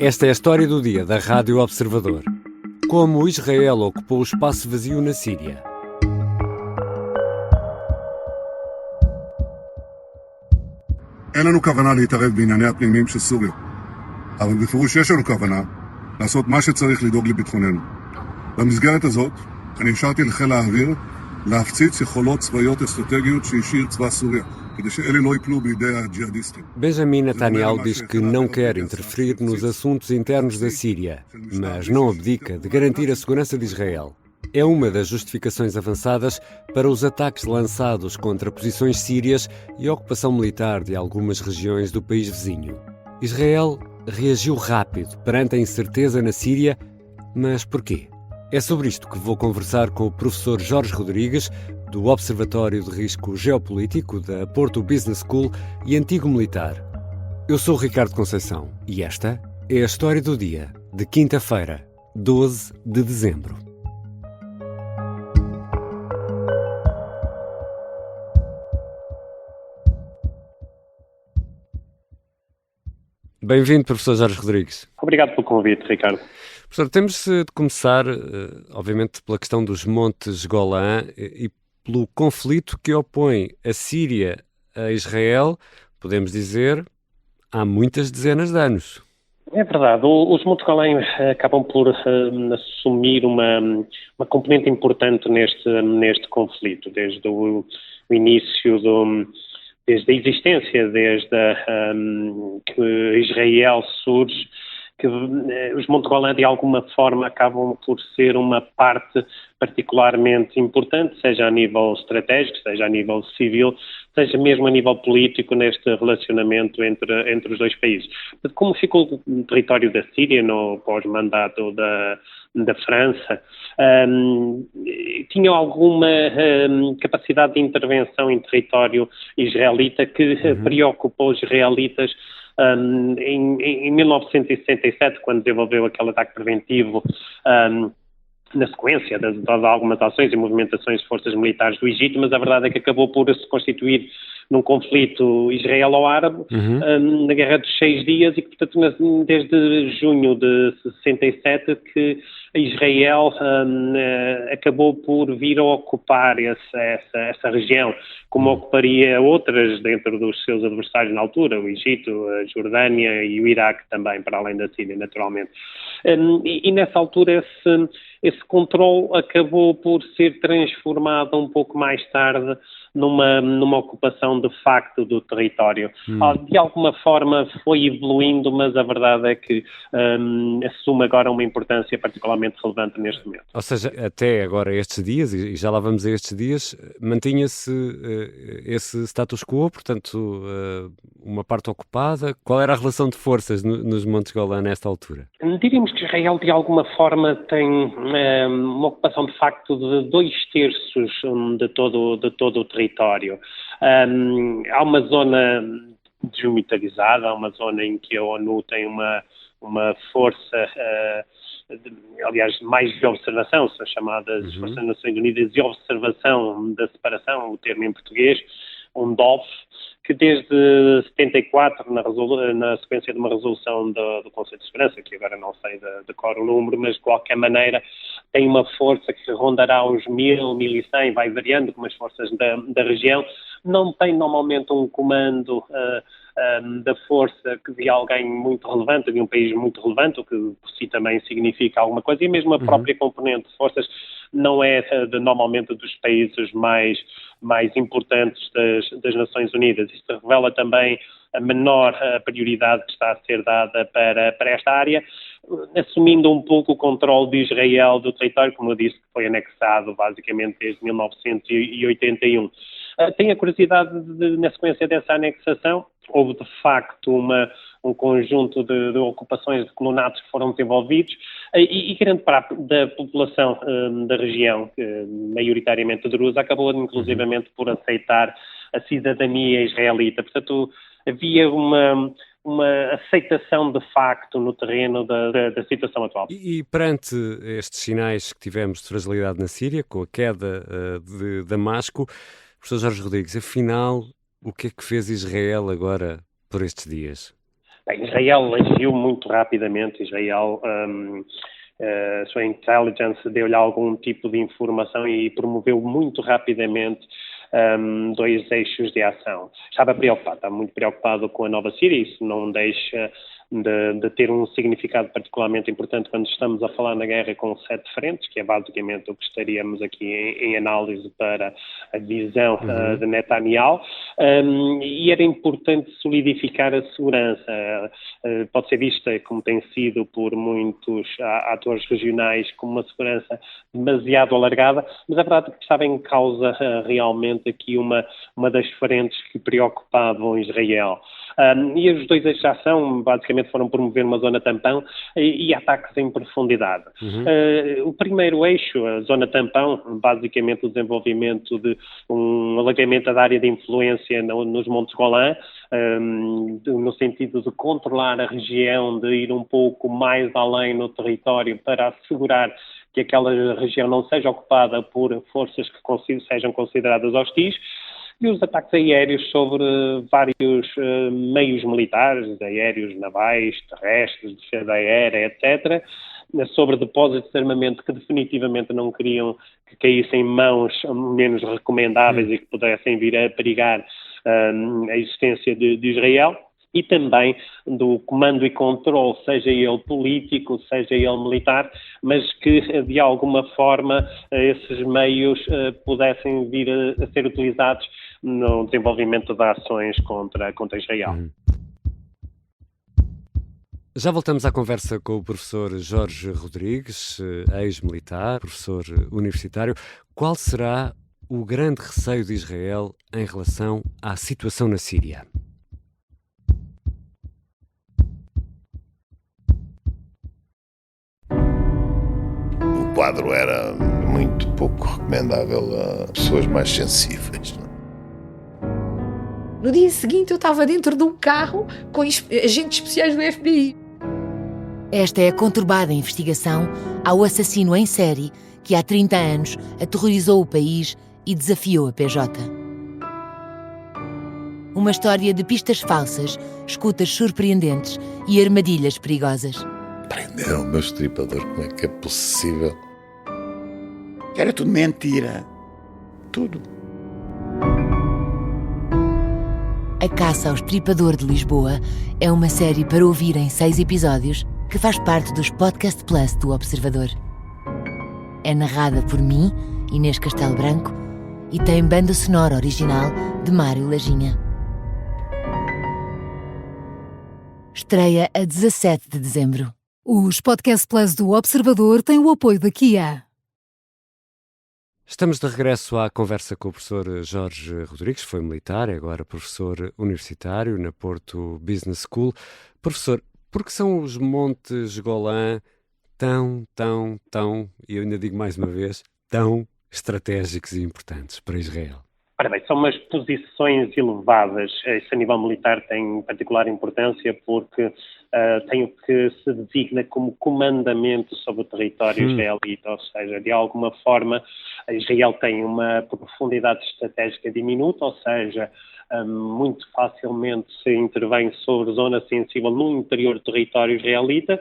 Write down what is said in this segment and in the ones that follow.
Esta é a história do dia da Rádio Observador. Como Israel ocupou o espaço vazio na Síria. אין לנו כוונה להתערב בענייני הפנימיים של סוריה. אבל בפירוש יש לנו כוונה לעשות מה שצריך לדאוג לביטחוננו. במסגרת הזאת, אני השארתי לחיל האוויר להפציץ יכולות צבאיות אסטרטגיות שהשאיר צבא סוריה, כדי שאלה לא ייפלו בידי הג'יהאדיסטים. Benjamin Netanyahu diz que não quer interferir nos assuntos internos da Síria, mas não abdica de garantir a segurança de Israel. É uma das justificações avançadas para os ataques lançados contra posições sírias e a ocupação militar de algumas regiões do país vizinho. Israel reagiu rápido perante a incerteza na Síria, mas porquê? É sobre isto que vou conversar com o professor Jorge Rodrigues, do Observatório de Risco Geopolítico da Porto Business School e antigo militar. Eu sou o Ricardo Conceição e esta é a história do dia de quinta-feira, 12 de dezembro. Bem-vindo, professor Jorge Rodrigues. Obrigado pelo convite, Ricardo. Professor, temos de começar, obviamente, pela questão dos Montes Golã e pelo conflito que opõe a Síria a Israel, podemos dizer, há muitas dezenas de anos. É verdade, os Montes Golã acabam por assumir uma componente importante neste conflito, desde o início desde a existência, que Israel surge, que os Montes Golã de alguma forma acabam por ser uma parte particularmente importante, seja a nível estratégico, seja a nível civil, seja mesmo a nível político neste relacionamento entre os dois países. Como ficou o território da Síria no pós-mandato da França, tinha alguma capacidade de intervenção em território israelita que preocupou os israelitas em 1967, quando desenvolveu aquele ataque preventivo na sequência de algumas ações e movimentações de forças militares do Egito, mas a verdade é que acabou por se constituir num conflito israelo-árabe, na Guerra dos 6 Dias, e que, portanto, desde junho de 67, que Israel acabou por vir a ocupar essa região, como ocuparia outras dentro dos seus adversários na altura, o Egito, a Jordânia e o Iraque também, para além da Síria, naturalmente. E nessa altura esse controle acabou por ser transformado um pouco mais tarde numa ocupação de facto do território. De alguma forma foi evoluindo, mas a verdade é que assume agora uma importância particularmente relevante neste momento. Ou seja, até agora estes dias, e já lá vamos a estes dias, mantinha-se esse status quo, portanto, uma parte ocupada. Qual era a relação de forças nos Montes Golã nesta altura? Diríamos que Israel de alguma forma tem uma ocupação de facto de 2/3 de todo o território. Há uma zona desmilitarizada, há uma zona em que a ONU tem uma força, aliás, mais de observação, são chamadas Forças das Nações Unidas de Observação da Separação, o termo em português, UNDOF, que desde 74, na sequência de uma resolução do Conselho de Segurança, que agora não sei de cor o número, mas de qualquer maneira tem uma força que rondará os 1.000, 1.100, vai variando com as forças da região, não tem normalmente um comando da força de alguém muito relevante, de um país muito relevante, o que por si também significa alguma coisa, e mesmo a própria componente de forças não é normalmente dos países mais importantes das Nações Unidas. Isto revela também a menor prioridade que está a ser dada para esta área, assumindo um pouco o controle de Israel do território, como eu disse, que foi anexado basicamente desde 1981. Tenho a curiosidade na sequência dessa anexação, houve de facto um conjunto de ocupações de colonatos que foram desenvolvidos e grande parte da população da região, maioritariamente drusa, acabou inclusivamente por aceitar a cidadania israelita. Portanto, havia uma aceitação de facto no terreno da situação atual. E perante estes sinais que tivemos de fragilidade na Síria, com a queda de Damasco, professor Jorge Rodrigues, afinal, o que é que fez Israel agora por estes dias? Bem, Israel agiu muito rapidamente. Israel, a sua intelligence deu-lhe algum tipo de informação e promoveu muito rapidamente dois eixos de ação. Estava muito preocupado com a Nova Síria. Isso não deixa de ter um significado particularmente importante quando estamos a falar na guerra com 7 frentes, que é basicamente o que estaríamos aqui em análise para a visão de Netanyahu, e era importante solidificar a segurança. Pode ser vista, como tem sido por muitos atores regionais, como uma segurança demasiado alargada, mas a verdade é que estava em causa realmente aqui uma das frentes que preocupavam Israel. E os dois eixos de ação basicamente foram promover uma zona tampão e ataques em profundidade. O primeiro eixo, a zona tampão, basicamente o desenvolvimento de um alargamento da área de influência nos Montes Golã, no sentido de controlar a região, de ir um pouco mais além no território para assegurar que aquela região não seja ocupada por forças que sejam consideradas hostis. E os ataques aéreos sobre vários meios militares, aéreos, navais, terrestres, defesa aérea, etc., sobre depósitos de armamento que definitivamente não queriam que caíssem em mãos menos recomendáveis e que pudessem vir a perigar a existência de Israel. E também do comando e controle, seja ele político, seja ele militar, mas que de alguma forma esses meios pudessem vir a ser utilizados no desenvolvimento de ações contra Israel. Já voltamos à conversa com o professor Jorge Rodrigues, ex-militar, professor universitário. Qual será o grande receio de Israel em relação à situação na Síria? O quadro era muito pouco recomendável a pessoas mais sensíveis. No dia seguinte eu estava dentro de um carro com agentes especiais do FBI. Esta é a conturbada investigação ao assassino em série que há 30 anos aterrorizou o país e desafiou a PJ. Uma história de pistas falsas, escutas surpreendentes e armadilhas perigosas. Prenderam o meu estripador, como é que é possível? Era tudo mentira. Tudo. A Caça ao Estripador de Lisboa é uma série para ouvir em 6 episódios que faz parte dos Podcast Plus do Observador. É narrada por mim, Inês Castelo Branco, e tem banda sonora original de Mário Lajinha. Estreia a 17 de dezembro. Os Podcast Plus do Observador têm o apoio da Kia. Estamos de regresso à conversa com o professor Jorge Rodrigues, foi militar, é agora professor universitário na Porto Business School. Professor, por que são os Montes Golã tão, e eu ainda digo mais uma vez, tão estratégicos e importantes para Israel? Ora bem, são umas posições elevadas. Isso a nível militar tem particular importância porque tem o que se designa como comandamento sobre o território israelita, ou seja, de alguma forma Israel tem uma profundidade estratégica diminuta, ou seja, muito facilmente se intervém sobre zona sensível no interior do território israelita.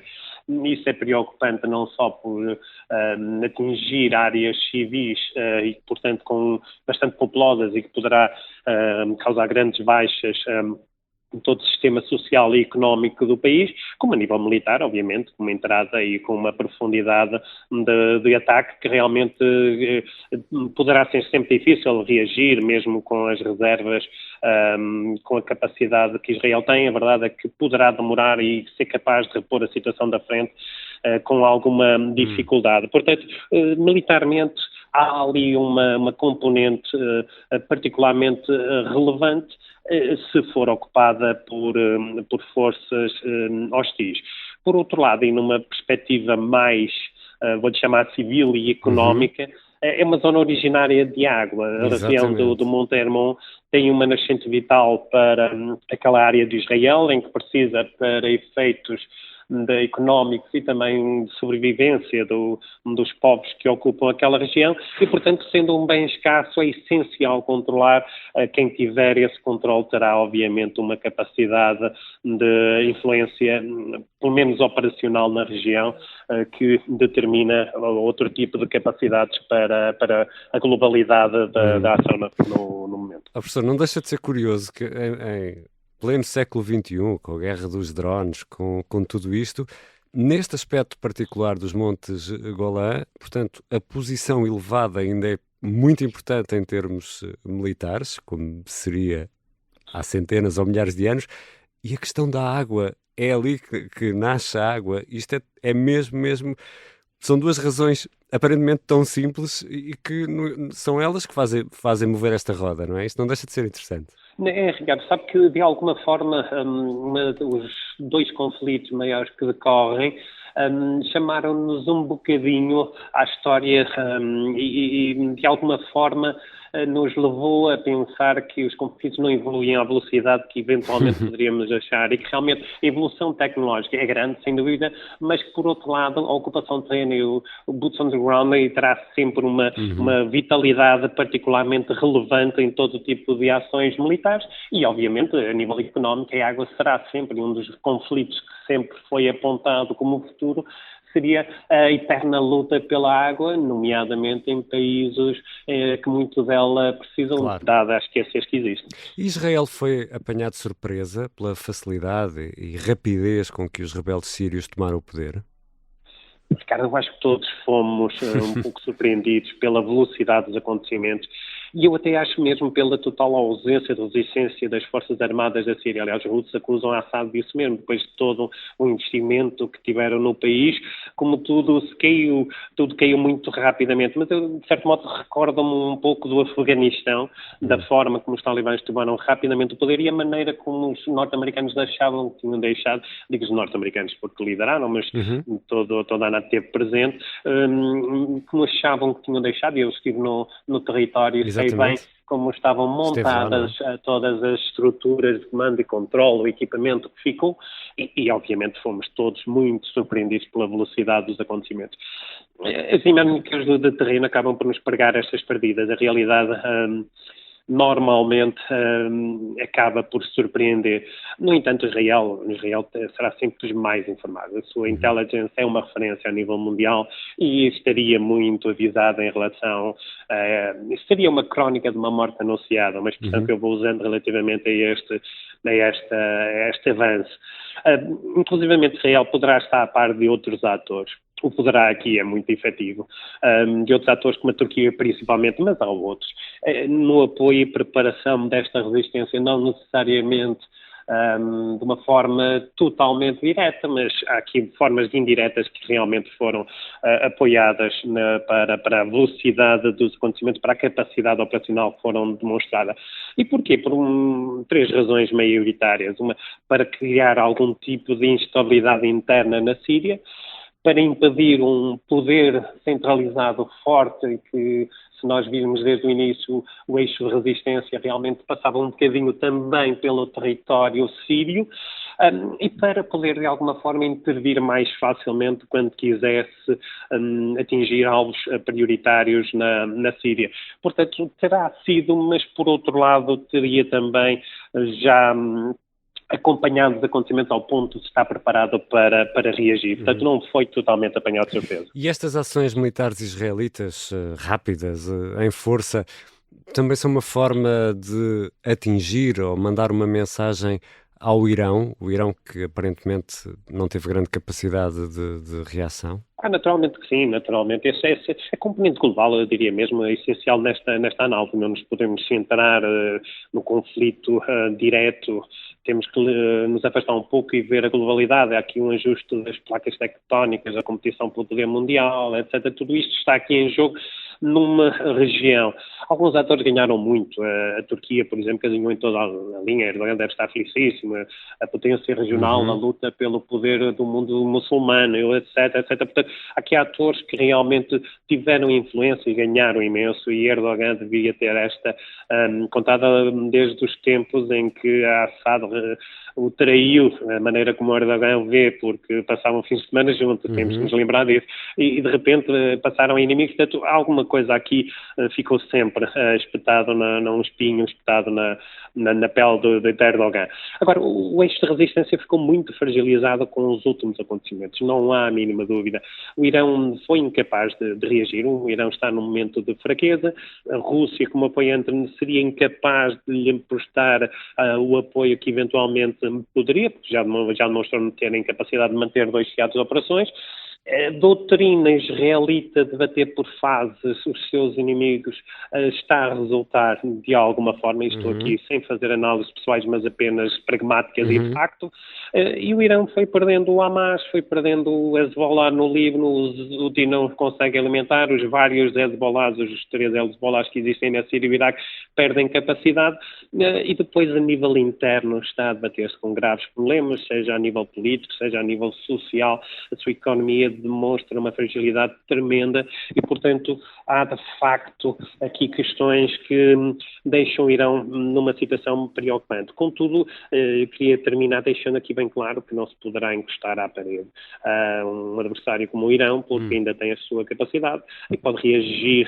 Isso é preocupante não só por atingir áreas civis e, portanto, bastante populosas e que poderá causar grandes baixas em todo o sistema social e económico do país, como a nível militar, obviamente, com uma entrada e com uma profundidade de ataque que realmente poderá ser sempre difícil reagir, mesmo com as reservas, com a capacidade que Israel tem. A verdade é que poderá demorar e ser capaz de repor a situação da frente com alguma dificuldade. Portanto, militarmente, há ali uma componente particularmente relevante se for ocupada por forças hostis. Por outro lado, e numa perspectiva mais, vou-lhe chamar civil e económica, é uma zona originária de água. A região do Monte Hermon tem uma nascente vital para aquela área de Israel, em que precisa, para efeitos económicos e também de sobrevivência dos povos que ocupam aquela região e, portanto, sendo um bem escasso, é essencial controlar. Quem tiver esse controle terá, obviamente, uma capacidade de influência, pelo menos operacional na região, que determina outro tipo de capacidades para a globalidade da ação no momento. Professor, não deixa de ser curioso que em pleno século XXI, com a guerra dos drones, com tudo isto, neste aspecto particular dos Montes Golã, portanto, a posição elevada ainda é muito importante em termos militares, como seria há centenas ou milhares de anos, e a questão da água, é ali que nasce a água. Isto é mesmo... São duas razões aparentemente tão simples e que são elas que fazem mover esta roda, não é? Isto não deixa de ser interessante. Ricardo, sabe que de alguma forma os dois conflitos maiores que decorrem chamaram-nos um bocadinho à história e de alguma forma nos levou a pensar que os conflitos não evoluem à velocidade que eventualmente poderíamos achar e que realmente a evolução tecnológica é grande, sem dúvida, mas que por outro lado a ocupação de terreno e o boots on the ground terá sempre uma vitalidade particularmente relevante em todo tipo de ações militares e obviamente a nível económico a água será sempre um dos conflitos que sempre foi apontado como futuro, seria a eterna luta pela água, nomeadamente em países que muito dela precisam, claro, dada a escassez que existe. Israel foi apanhado de surpresa pela facilidade e rapidez com que os rebeldes sírios tomaram o poder? Ricardo, eu acho que todos fomos um pouco surpreendidos pela velocidade dos acontecimentos e eu até acho mesmo pela total ausência de resistência das Forças Armadas da Síria. Aliás, os russos acusam Assad disso mesmo, depois de todo o investimento que tiveram no país, como tudo caiu muito rapidamente. Mas eu, de certo modo, recordo-me um pouco do Afeganistão, da forma como os talibãs tomaram rapidamente o poder e a maneira como os norte-americanos achavam que tinham deixado, digo os norte-americanos porque lideraram, mas toda a NATO esteve presente, como achavam que tinham deixado, e eu estive no território e sei bem como estavam montadas todas as estruturas de comando e controle, o equipamento que ficou, e obviamente fomos todos muito surpreendidos pela velocidade dos acontecimentos. As dinâmicas de terreno acabam por nos pregar estas perdidas. A realidade normalmente acaba por surpreender. No entanto, Israel será sempre os mais informados. A sua intelligence é uma referência a nível mundial e estaria muito avisada em relação seria uma crónica de uma morte anunciada, uma expressão que eu vou usando relativamente a este avanço. Inclusivamente, Israel poderá estar a par de outros atores. O poderá aqui é muito efetivo, de outros atores como a Turquia principalmente, mas há outros, no apoio e preparação desta resistência, não necessariamente de uma forma totalmente direta, mas há aqui formas indiretas que realmente foram apoiadas para a velocidade dos acontecimentos, para a capacidade operacional que foram demonstradas. E porquê? Por três razões maioritárias. Uma, para criar algum tipo de instabilidade interna na Síria, para impedir um poder centralizado forte e que, se nós virmos desde o início, o eixo de resistência realmente passava um bocadinho também pelo território sírio, e para poder, de alguma forma, intervir mais facilmente quando quisesse atingir alvos prioritários na Síria. Portanto, terá sido, mas por outro lado, teria também já acompanhado os acontecimentos ao ponto de estar preparado para reagir. Portanto, não foi totalmente apanhado de surpresa. E estas ações militares israelitas rápidas, em força, também são uma forma de atingir ou mandar uma mensagem ao Irão, o Irão que aparentemente não teve grande capacidade de reação? Naturalmente que sim, naturalmente. Esse é a componente global, eu diria mesmo, é essencial nesta análise. Não nos podemos centrar no conflito direto, temos que nos afastar um pouco e ver a globalidade. Há aqui um ajuste das placas tectónicas, a competição pelo poder mundial, etc. Tudo isto está aqui em jogo numa região. Alguns atores ganharam muito. A Turquia, por exemplo, que ganhou em toda a linha. Erdogan deve estar felicíssimo. A potência regional, a luta pelo poder do mundo muçulmano, etc. Portanto, aqui há atores que realmente tiveram influência e ganharam imenso, e Erdogan devia ter esta contada desde os tempos em que Assad o traiu, a maneira como o Erdogan vê, porque passavam fins de semana juntos, temos que nos lembrar disso, e de repente passaram a inimigos. Portanto, alguma coisa aqui ficou sempre espetado num espinho, espetado na pele de Erdogan. Agora, o eixo de resistência ficou muito fragilizado com os últimos acontecimentos, não há a mínima dúvida. O Irão foi incapaz de reagir, o Irão está num momento de fraqueza, a Rússia, como apoiante, seria incapaz de lhe prestar o apoio que eventualmente poderia, porque já demonstrou não ter a incapacidade de manter 2 teatros de operações. A doutrina israelita de bater por fases os seus inimigos está a resultar de alguma forma, estou aqui sem fazer análises pessoais, mas apenas pragmáticas e de facto, e o Irão foi perdendo o Hamas, foi perdendo o Hezbollah no Líbano, o Houthi não consegue alimentar, os vários Hezbollahs, os 3 Hezbollahs que existem na Síria e no Iraque, perdem capacidade, e depois a nível interno está a debater-se com graves problemas, seja a nível político, seja a nível social, a sua economia demonstra uma fragilidade tremenda e, portanto, há de facto aqui questões que deixam o Irão numa situação preocupante. Contudo, queria terminar deixando aqui bem claro que não se poderá encostar à parede a um adversário como o Irão, porque ainda tem a sua capacidade e pode reagir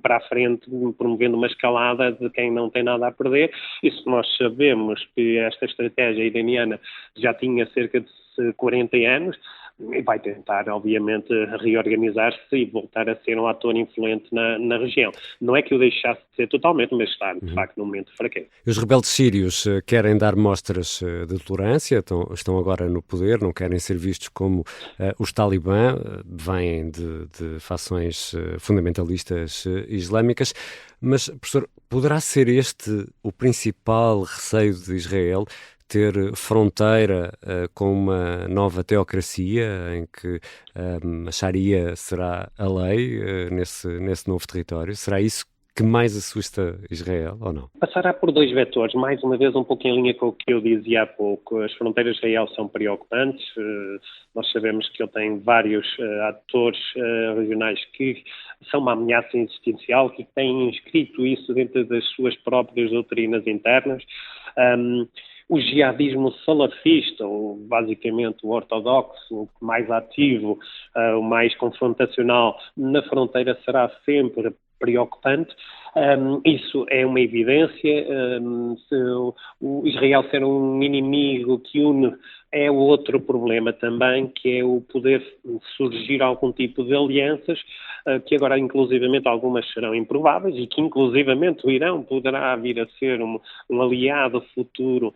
para a frente, promovendo uma escalada de quem não tem nada a perder. Isso nós sabemos que esta estratégia iraniana já tinha cerca de 40 anos, e vai tentar, obviamente, reorganizar-se e voltar a ser um ator influente na região. Não é que o deixasse de ser totalmente, mas está, de facto, num momento fraqueza. Os rebeldes sírios querem dar mostras de tolerância, estão agora no poder, não querem ser vistos como os talibã, vêm de fações fundamentalistas islâmicas. Mas, professor, poderá ser este o principal receio de Israel, ter fronteira com uma nova teocracia em que a Sharia será a lei nesse novo território? Será isso que mais assusta Israel, ou não? Passará por 2 vetores, mais uma vez um pouco em linha com o que eu dizia há pouco. As fronteiras de Israel são preocupantes, nós sabemos que ele tem vários atores regionais que são uma ameaça existencial, que têm inscrito isso dentro das suas próprias doutrinas internas. O jihadismo salafista, ou basicamente o ortodoxo, o mais ativo, o mais confrontacional na fronteira será sempre preocupante. Isso é uma evidência. O Israel ser um inimigo que une é outro problema também, que é o poder surgir algum tipo de alianças, que agora inclusivamente algumas serão improváveis e que inclusivamente o Irão poderá vir a ser um aliado futuro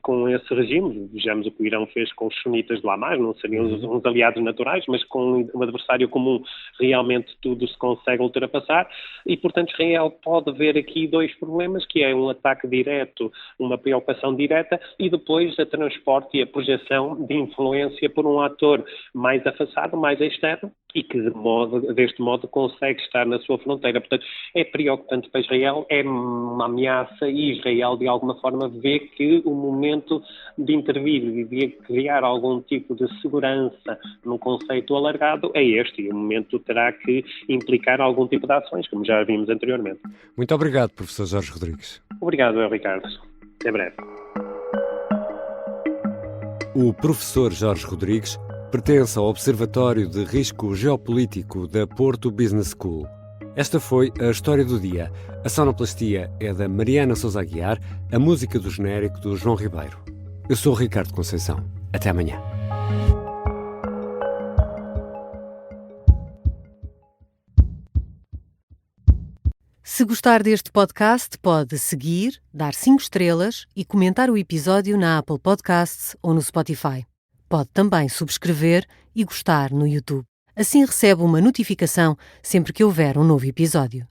com esse regime. Vejamos o que o Irão fez com os sunitas do Hamas, não seriam uns aliados naturais, mas com um adversário comum realmente tudo se consegue ultrapassar e, portanto, Israel pode ver aqui 2 problemas, que é um ataque direto, uma preocupação direta e depois a transporte e a projeção de influência por um ator mais afastado, mais externo e que deste modo consegue estar na sua fronteira. Portanto, é preocupante para Israel, é uma ameaça e Israel de alguma forma vê que o momento de intervir e de criar algum tipo de segurança num conceito alargado é este e o momento terá que implicar algum tipo de ações, como já vimos anteriormente. Muito obrigado, professor Jorge Rodrigues. Obrigado, Ricardo. Até breve. O professor Jorge Rodrigues pertence ao Observatório de Risco Geopolítico da Porto Business School. Esta foi a História do Dia. A sonoplastia é da Mariana Sousa Aguiar, a música do genérico do João Ribeiro. Eu sou o Ricardo Conceição. Até amanhã. Se gostar deste podcast, pode seguir, dar 5 estrelas e comentar o episódio na Apple Podcasts ou no Spotify. Pode também subscrever e gostar no YouTube. Assim recebe uma notificação sempre que houver um novo episódio.